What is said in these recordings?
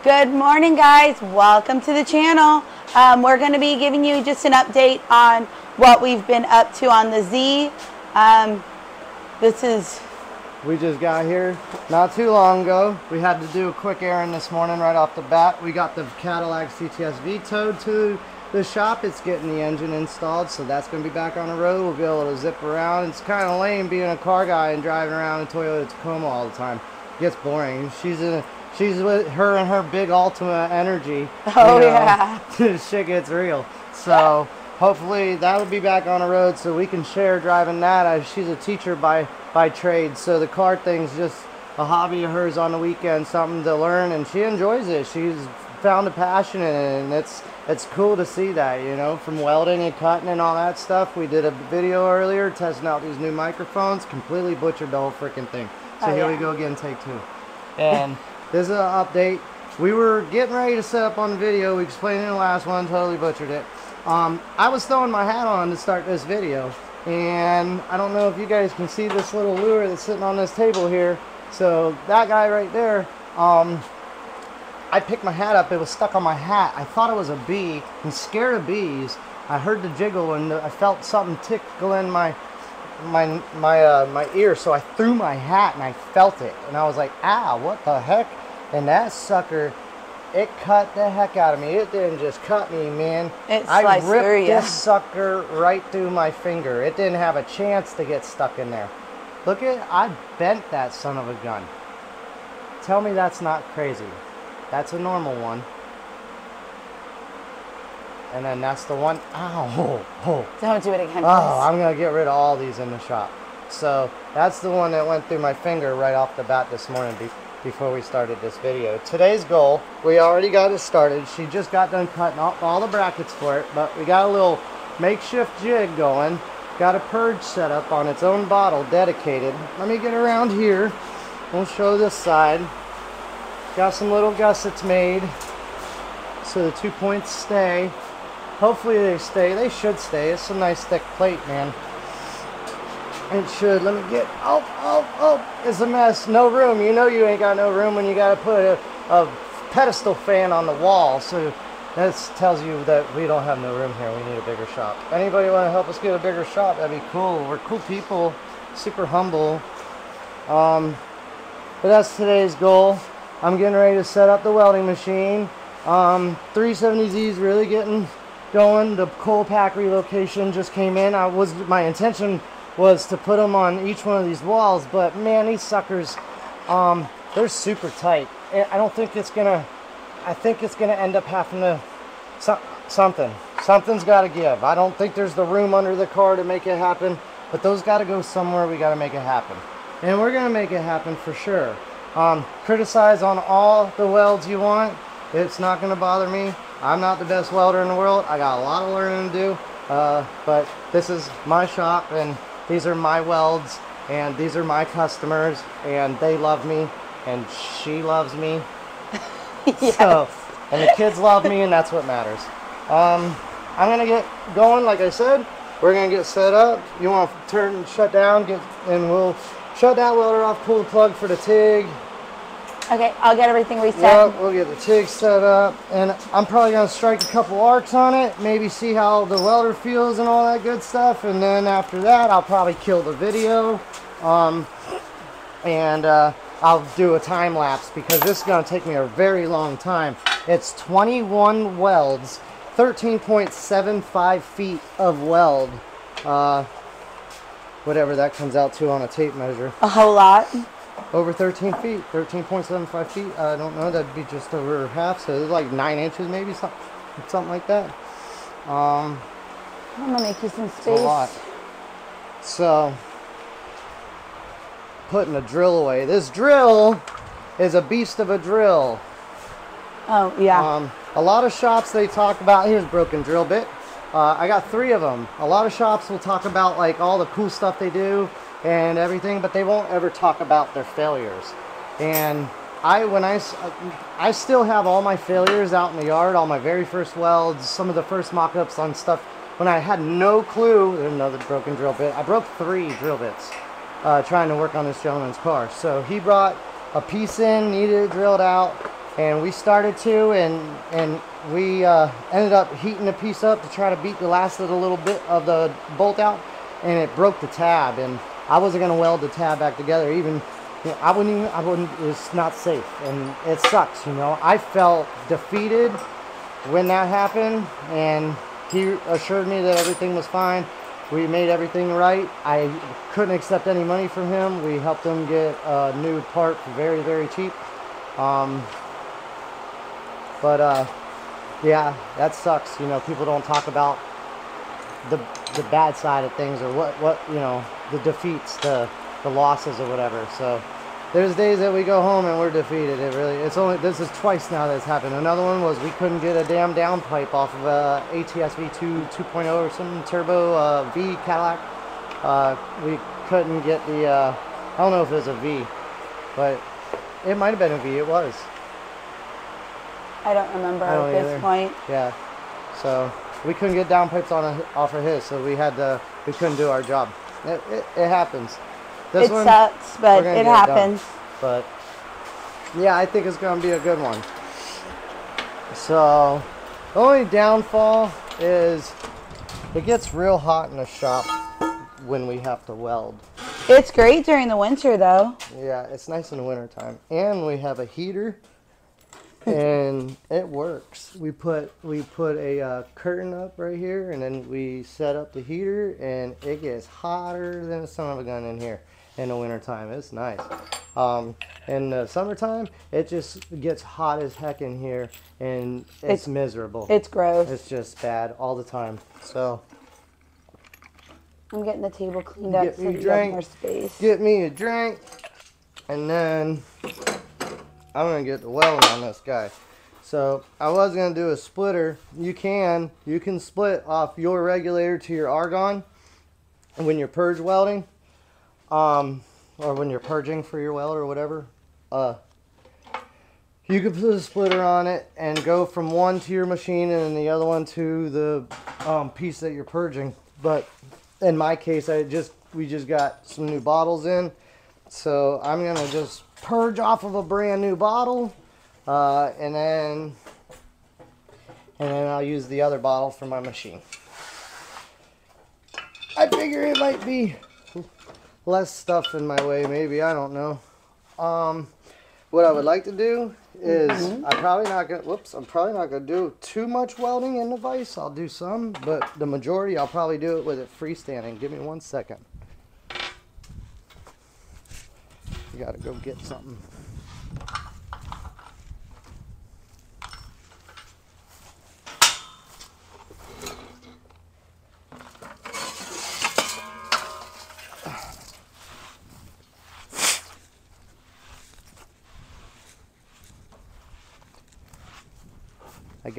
Good morning, guys. Welcome to the channel. We're going to be giving you just an update on what we've been up to on the Z. We just got here not too long ago. We had to do a quick errand this morning right off the bat. We got the Cadillac CTS-V towed to the shop. It's getting the engine installed, so that's going to be back on the road. We'll be able to zip around. It's kind of lame being a car guy and driving around in Toyota Tacoma all the time. It gets boring. She's with her and her big Ultima energy. Oh, yeah. Shit gets real. So hopefully that'll be back on the road so we can share driving that. She's a teacher by trade, so the car thing's just a hobby of hers on the weekend, something to learn, and she enjoys it. She's found a passion in it, and it's cool to see that, you know, from welding and cutting and all that stuff. We did a video earlier testing out these new microphones, completely butchered the whole freaking thing. So here we go again, take two. And this is an update. We were getting ready to set up on the video. We explained in the last one, totally butchered it. I was throwing my hat on to start this video, and I don't know if you guys can see this little lure that's sitting on this table here. So that guy right there, I picked my hat up. It was stuck on my hat. I thought it was a bee. I'm scared of bees. I heard the jiggle and I felt something tickle in my ear. So I threw my hat and I felt it, and I was like, "Ah, what the heck?" And that sucker, it cut the heck out of me. It didn't just cut me, man. I ripped this sucker right through my finger. It didn't have a chance to get stuck in there. Look I bent that son of a gun. Tell me that's not crazy. That's a normal one. And then that's the one. Ow. Oh. Don't do it again, please. Oh, I'm going to get rid of all these in the shop. So that's the one that went through my finger right off the bat this morning before we started this video. Today's goal, we already got it started. She just got done cutting off all the brackets for it, but we got a little makeshift jig going. Got a purge set up on its own bottle, dedicated. Let me get around here. We'll show this side. Got some little gussets made so the 2 points stay. Hopefully they stay. They should stay. It's a nice thick plate, man. It should. Let me get... Oh, it's a mess. No room. You know you ain't got no room when you got to put a pedestal fan on the wall. So that tells you that we don't have no room here. We need a bigger shop. If anybody want to help us get a bigger shop, that'd be cool. We're cool people. Super humble. But that's today's goal. I'm getting ready to set up the welding machine. 370Z is really getting going. The coal pack relocation just came in. My intention was to put them on each one of these walls, but man, these suckers, they're super tight. I don't think it's gonna. I think it's gonna end up having to something's got to give. I don't think there's the room under the car to make it happen, but those got to go somewhere. We got to make it happen, and we're gonna make it happen for sure. Criticize on all the welds you want. It's not going to bother me. I'm not the best welder in the world. I got a lot of learning to do. But this is my shop, and these are my welds, and these are my customers, and they love me, and she loves me. Yes. So, and the kids love me, and that's what matters. I'm going to get going, like I said. We're going to get set up. You want to turn and shut down, and we'll shut that welder off, pull the plug for the TIG. Okay, I'll get everything reset. Yep, we'll get the TIG set up, and I'm probably going to strike a couple arcs on it, maybe see how the welder feels and all that good stuff, and then after that I'll probably kill the video, and I'll do a time lapse because this is going to take me a very long time. It's 21 welds, 13.75 feet of weld, whatever that comes out to on a tape measure. A whole lot. Over 13 feet, 13.75 feet. I don't know, that'd be just over half, so it's like 9 inches maybe, something like that. I'm gonna make you some space. A lot. So, putting the drill away. This drill is a beast of a drill. Oh, yeah. A lot of shops, they talk about, here's a broken drill bit. I got 3 of them. A lot of shops will talk about like all the cool stuff they do and everything, but they won't ever talk about their failures. And I still have all my failures out in the yard, all my very first welds, some of the first mock-ups on stuff when I had no clue. There's another broken drill bit. I broke 3 drill bits trying to work on this gentleman's car. So he brought a piece in, needed it drilled out, and we started to, and we ended up heating the piece up to try to beat the last of the little bit of the bolt out, and it broke the tab, and I wasn't going to weld the tab back together. Even, you know, I wouldn't, it's not safe, and it sucks, you know. I felt defeated when that happened, and he assured me that everything was fine. We made everything right. I couldn't accept any money from him. We helped him get a new part for very, very cheap. Yeah, that sucks. You know, people don't talk about the bad side of things, or what you know, the defeats, the losses or whatever. So there's days that we go home and we're defeated. This is twice now that's happened. Another one was we couldn't get a damn downpipe off of a ATS V2 2.0 or some turbo V Cadillac. We couldn't get the, I don't know if it was a V, but it might have been a V. It was. I don't remember at this point. Yeah. So we couldn't get downpipes off of his, so we couldn't do our job. It happens. It sucks, but it happens. But yeah, I think it's going to be a good one. So the only downfall is it gets real hot in the shop when we have to weld. It's great during the winter, though. Yeah, it's nice in the winter time. And we have a heater, and it works. We put a curtain up right here, and then we set up the heater, and it gets hotter than a son of a gun in here in the winter time. It's nice. In the summertime, it just gets hot as heck in here, and it's miserable. It's gross. It's just bad all the time. So I'm getting the table cleaned up so we have more space. Get me a drink, and then I'm gonna get the welding on this guy. So I was gonna do a splitter. You can split off your regulator to your argon when you're purge welding, or when you're purging for your weld or whatever. You could put a splitter on it and go from one to your machine and then the other one to the piece that you're purging. But in my case, we just got some new bottles in, so I'm gonna just purge off of a brand new bottle, and then I'll use the other bottle for my machine. I figure it might be less stuff in my way, maybe, I don't know. What I would like to do is I'm probably not gonna do too much welding in the vise. I'll do some, but the majority I'll probably do it with it freestanding. Give me 1 second. You gotta go get something. I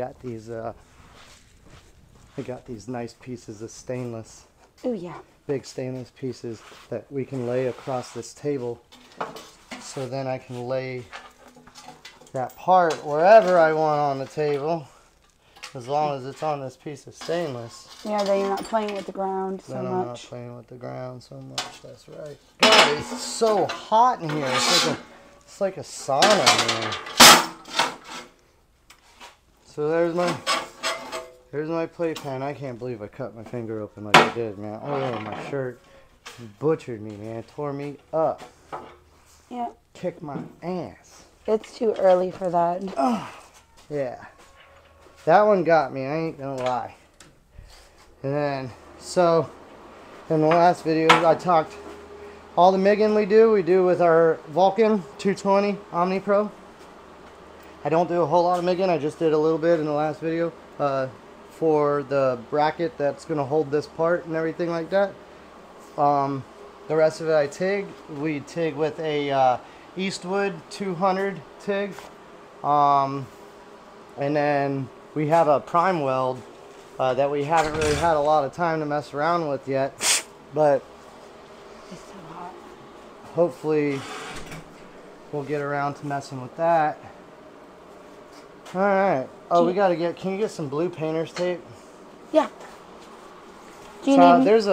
got these nice pieces of stainless. Oh yeah. Big stainless pieces that we can lay across this table. So then I can lay that part wherever I want on the table, as long as it's on this piece of stainless. Yeah, then you're not playing with the ground so then much. I'm not playing with the ground so much. That's right. God, it's so hot in here. It's like a sauna in here. So there's my playpen. I can't believe I cut my finger open like I did, man. Oh, my shirt butchered me, man. Tore me up. Yeah. Kicked my ass. It's too early for that. Oh, yeah. That one got me, I ain't gonna lie. And then, so, in the last video, I talked all the MIGing we do with our Vulcan 220 Omni Pro. I don't do a whole lot of MIGing. I just did a little bit in the last video for the bracket that's going to hold this part and everything like that. The rest of it I TIG. We TIG with a Eastwood 200 TIG. And then we have a prime weld that we haven't really had a lot of time to mess around with yet. But it's so hot. Hopefully we'll get around to messing with that. Alright. Oh, can you get some blue painter's tape? Yeah. Do you need there's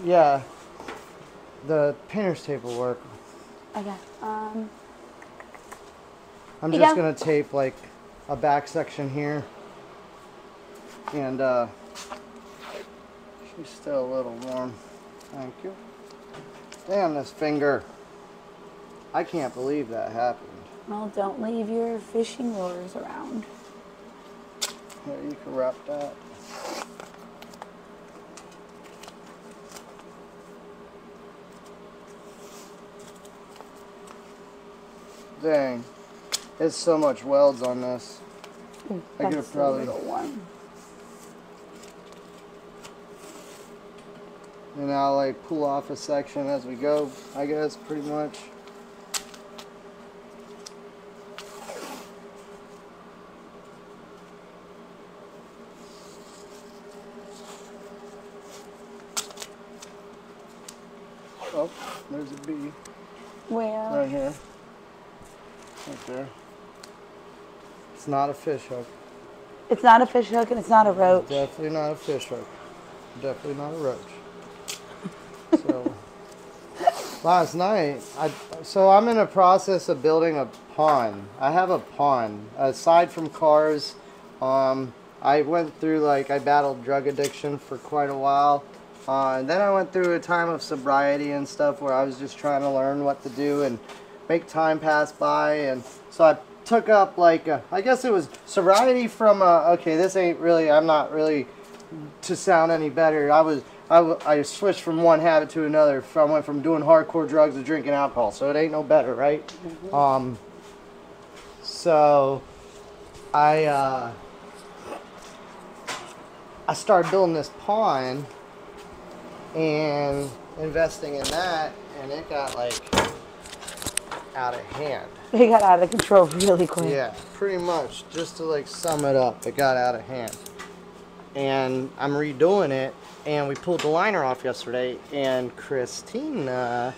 yeah. The painter's tape will work. Okay. I'm just going to tape like a back section here. And she's still a little warm. Thank you. Damn, this finger. I can't believe that happened. Well, don't leave your fishing lures around. Here, you can wrap that. Dang. It's so much welds on this. I could have probably... And I'll like pull off a section as we go, I guess, pretty much. Oh, there's a bee. Where? Right here. Right there. It's not a fish hook. It's not a fish hook and it's not a roach. Definitely not a fish hook. Definitely not a roach. So, last night, so I'm in the process of building a pond. I have a pond. Aside from cars, I went through, like, I battled drug addiction for quite a while. And then I went through a time of sobriety and stuff where I was just trying to learn what to do and make time pass by. And so I took up, like, I guess it was sobriety from, okay, this ain't really, I'm not really to sound any better. I switched from one habit to another. I went from doing hardcore drugs to drinking alcohol, so it ain't no better, right? Mm-hmm. So I started building this pond and investing in that, and it got like out of hand. It got out of control really quick. Yeah, pretty much. Just to like sum it up, it got out of hand. And I'm redoing it, and we pulled the liner off yesterday, and Christina,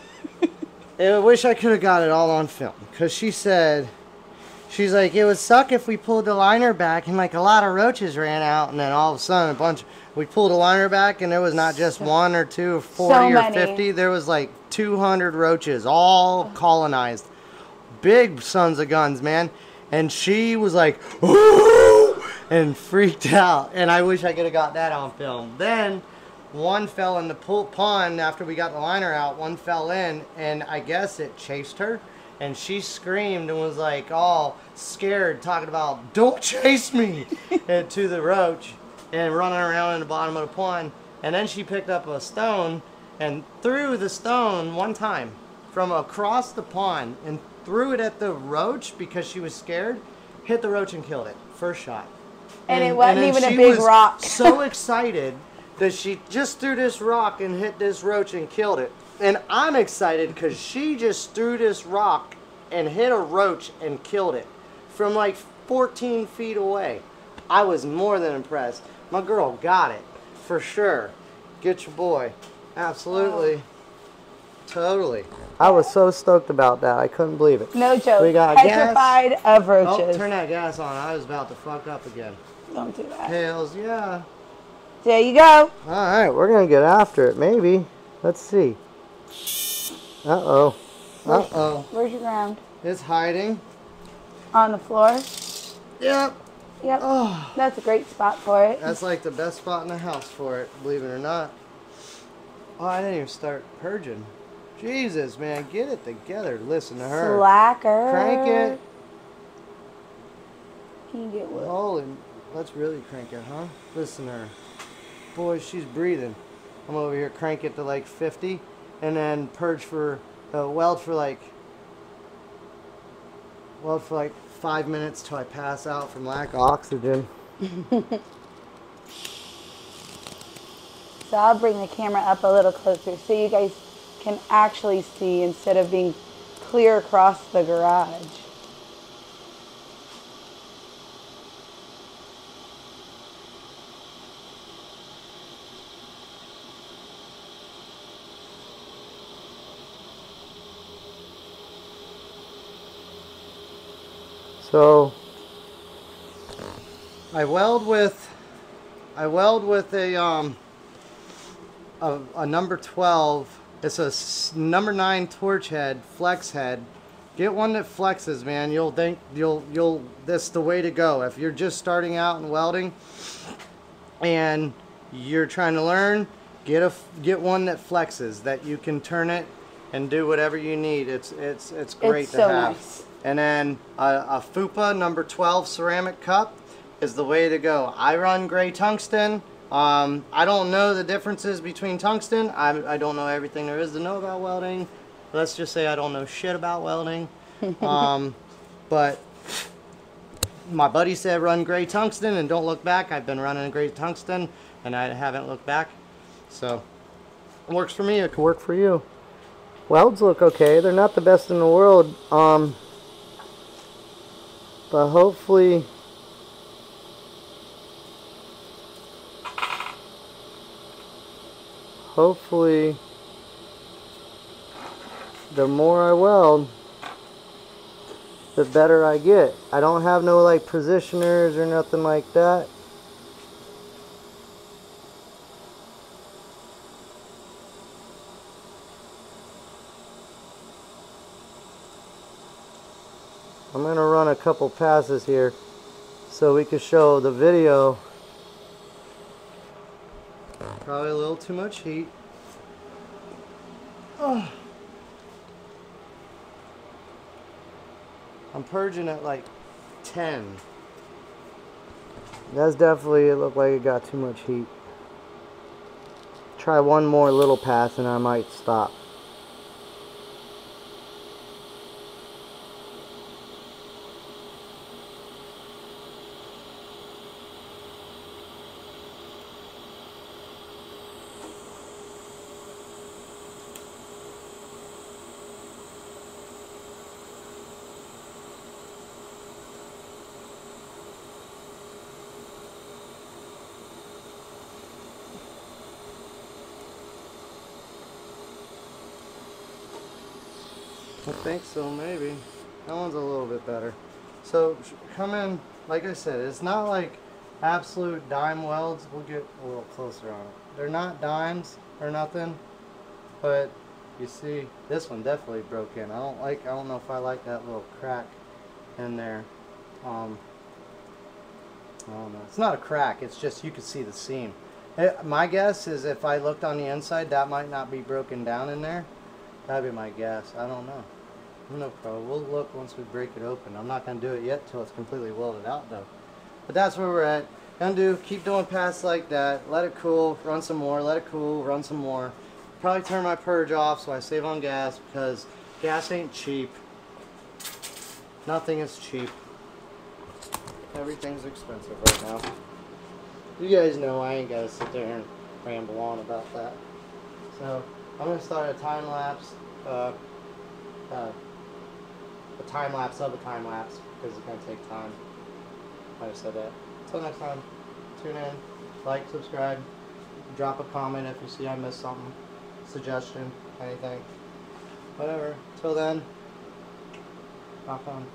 I wish I could have got it all on film, because she's like, it would suck if we pulled the liner back and like a lot of roaches ran out, and then all of a sudden we pulled the liner back and there was not just one or two or 40 or 50, there was like 200 roaches, all colonized. Big sons of guns, man. And she was like, ooh, and freaked out, and I wish I could have got that on film. Then one fell in the pond after we got the liner out, one fell in, and I guess it chased her. And she screamed and was like all scared, talking about, don't chase me, and to the roach, and running around in the bottom of the pond. And then she picked up a stone and threw the stone one time from across the pond and threw it at the roach because she was scared, hit the roach and killed it. First shot. And it wasn't even a big rock. So excited that she just threw this rock and hit this roach and killed it. And I'm excited because she just threw this rock and hit a roach and killed it from like 14 feet away. I was more than impressed. My girl got it, for sure. Get your boy. Absolutely. Wow. Totally. I was so stoked about that. I couldn't believe it. No joke. We got petrified gas. Of roaches. Oh, turn that gas on. I was about to fuck up again. Don't do that. Hells yeah. There you go. Alright, we're going to get after it, maybe. Let's see. Uh-oh. Uh-oh. Where's your ground? It's hiding. On the floor? Yep. Yep. Oh. That's a great spot for it. That's like the best spot in the house for it, believe it or not. Oh, I didn't even start purging. Jesus, man, get it together. Listen to her. Slacker. Crank it. Can you get what? Holy, let's really crank it, huh? Listen to her. Boy, she's breathing. I'm over here crank it to like 50, and then purge for, weld for like 5 minutes till I pass out from lack of oxygen. So I'll bring the camera up a little closer so you guys can actually see instead of being clear across the garage. So I weld with a number 12. It's a number 9 torch head, flex head, Get one that flexes, man. That's the way to go. If you're just starting out in welding and you're trying to learn, get one that flexes, that you can turn it and do whatever you need. It's great It's to so have. nice. And then a FUPA number 12 ceramic cup is the way to go. I run gray tungsten. I don't know the differences between tungsten. I don't know everything there is to know about welding. Let's just say I don't know shit about welding. But my buddy said run gray tungsten and don't look back. I've been running gray tungsten and I haven't looked back. So it works for me. It could work for you. Welds look okay. They're not the best in the world. But hopefully the more I weld, the better I get. I don't have no like positioners or nothing like that. I'm going to run a couple passes here so we can show the video. Probably a little too much heat. Oh. I'm purging at like 10. That's definitely, it looked like it got too much heat. Try one more little pass and I might stop. I think so, maybe. That one's a little bit better. So come in, like I said, it's not like absolute dime welds. We'll get a little closer on it. They're not dimes or nothing, but you see, this one definitely broke in. I don't know if I like that little crack in there. I don't know. It's not a crack, it's just you can see the seam. My guess is if I looked on the inside, that might not be broken down in there. That'd be my guess. I don't know. No problem. We'll look once we break it open. I'm not going to do it yet till it's completely welded out though. But that's where we're at. Keep doing passes like that. Let it cool. Run some more. Let it cool. Run some more. Probably turn my purge off so I save on gas because gas ain't cheap. Nothing is cheap. Everything's expensive right now. You guys know I ain't got to sit there and ramble on about that. So I'm going to start a time lapse. A time lapse of a time lapse because it's going to take time. I just said that. Until next time, tune in, like, subscribe, drop a comment if you see I missed something, suggestion, anything, whatever. Till then, rock on.